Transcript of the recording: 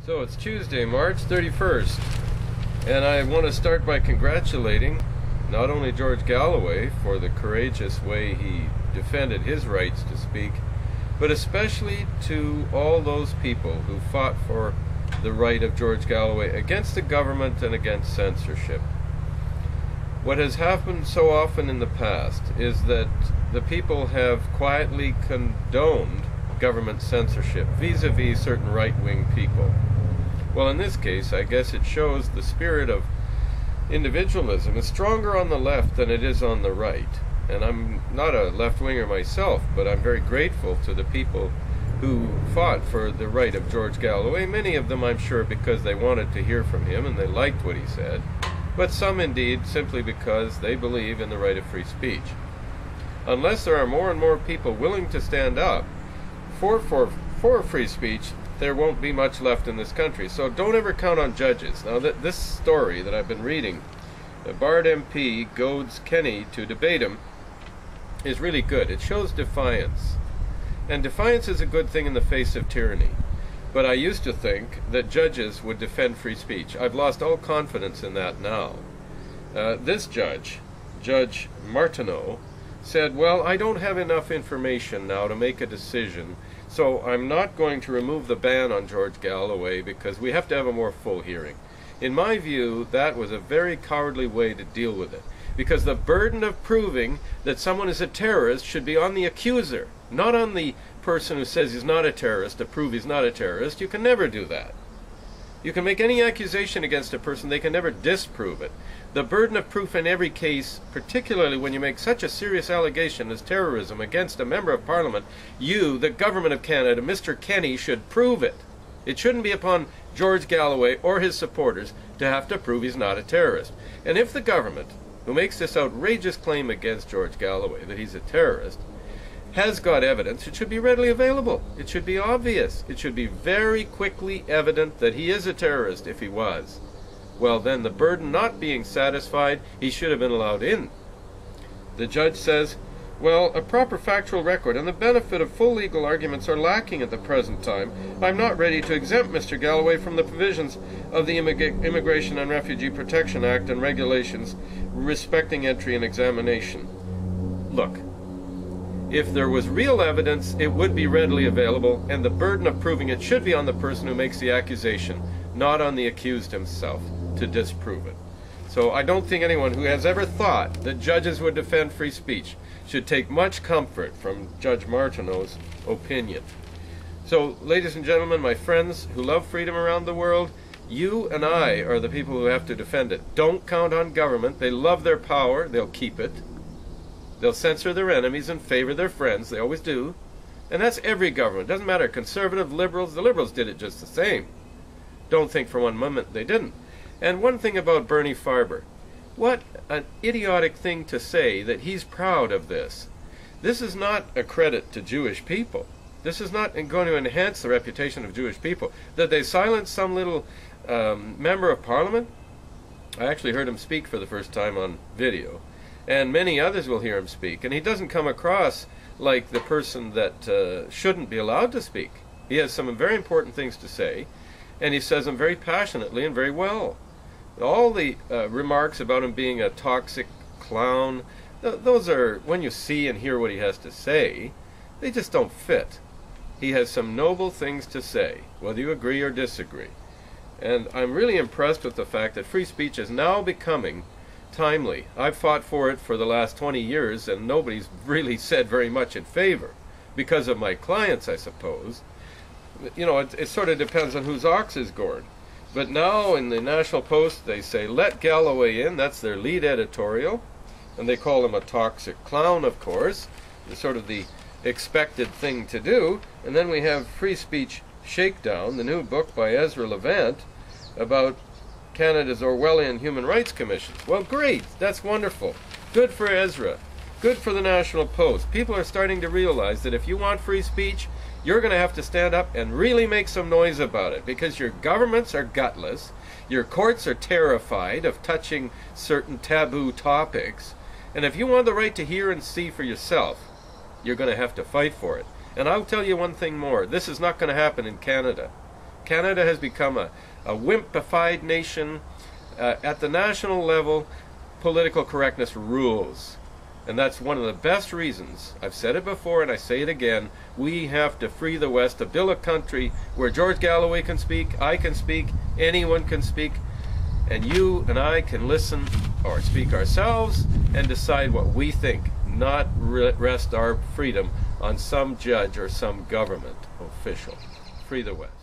So it's Tuesday, March 31st, and I want to start by congratulating not only George Galloway for the courageous way he defended his rights to speak, but especially to all those people who fought for the right of George Galloway against the government and against censorship. What has happened so often in the past is that the people have quietly condoned government censorship vis-a-vis certain right-wing people. Well, in this case, I guess it shows the spirit of individualism is stronger on the left than it is on the right. And I'm not a left-winger myself, but I'm very grateful to the people who fought for the right of George Galloway, many of them, I'm sure, because they wanted to hear from him and they liked what he said, but some indeed simply because they believe in the right of free speech. Unless there are more and more people willing to stand up for free speech, there won't be much left in this country. So don't ever count on judges. Now, this story that I've been reading, the Bard MP goads Kenney to debate him, is really good. It shows defiance. And defiance is a good thing in the face of tyranny. But I used to think that judges would defend free speech. I've lost all confidence in that now. This judge, Judge Martineau, said, well, I don't have enough information now to make a decision, so I'm not going to remove the ban on George Galloway because we have to have a more full hearing. In my view, that was a very cowardly way to deal with it, because the burden of proving that someone is a terrorist should be on the accuser, not on the person who says he's not a terrorist to prove he's not a terrorist. You can never do that. You can make any accusation against a person, they can never disprove it. The burden of proof in every case, particularly when you make such a serious allegation as terrorism against a member of Parliament, you, the government of Canada, Mr. Kenney, should prove it. It shouldn't be upon George Galloway or his supporters to have to prove he's not a terrorist. And if the government, who makes this outrageous claim against George Galloway, that he's a terrorist, has got evidence, it should be readily available. It should be obvious. It should be very quickly evident that he is a terrorist if he was. Well, then, the burden not being satisfied, he should have been allowed in. The judge says, well, a proper factual record and the benefit of full legal arguments are lacking at the present time. I'm not ready to exempt Mr. Galloway from the provisions of the Immigration and Refugee Protection Act and regulations respecting entry and examination. Look, if there was real evidence, it would be readily available, and the burden of proving it should be on the person who makes the accusation, not on the accused himself, to disprove it. So I don't think anyone who has ever thought that judges would defend free speech should take much comfort from Judge Martineau's opinion. So, ladies and gentlemen, my friends who love freedom around the world, you and I are the people who have to defend it. Don't count on government. They love their power. They'll keep it. They'll censor their enemies and favor their friends. They always do. And that's every government. It doesn't matter. Conservative, liberals. The liberals did it just the same. Don't think for one moment they didn't. And one thing about Bernie Farber. What an idiotic thing to say that he's proud of this. This is not a credit to Jewish people. This is not going to enhance the reputation of Jewish people. That they silenced some little member of Parliament. I actually heard him speak for the first time on video. And many others will hear him speak. And he doesn't come across like the person that shouldn't be allowed to speak. He has some very important things to say, and he says them very passionately and very well. All the remarks about him being a toxic clown, those are, when you see and hear what he has to say, they just don't fit. He has some noble things to say, whether you agree or disagree. And I'm really impressed with the fact that free speech is now becoming timely. I've fought for it for the last 20 years, and nobody's really said very much in favor. Because of my clients, I suppose. You know, it sort of depends on whose ox is gored. But now in the National Post, they say, let Galloway in. That's their lead editorial. And they call him a toxic clown, of course. It's sort of the expected thing to do. And then we have Free Speech Shakedown, the new book by Ezra Levant, about Canada's Orwellian Human Rights Commission. Well, great. That's wonderful. Good for Ezra. Good for the National Post. People are starting to realize that if you want free speech, you're going to have to stand up and really make some noise about it, because your governments are gutless, your courts are terrified of touching certain taboo topics, and if you want the right to hear and see for yourself, you're going to have to fight for it. And I'll tell you one thing more. This is not going to happen in Canada. Canada has become a wimpified nation. At the national level, political correctness rules. And that's one of the best reasons, I've said it before and I say it again, we have to free the West, to build a country where George Galloway can speak, I can speak, anyone can speak, and you and I can listen or speak ourselves and decide what we think, not rest our freedom on some judge or some government official. Free the West.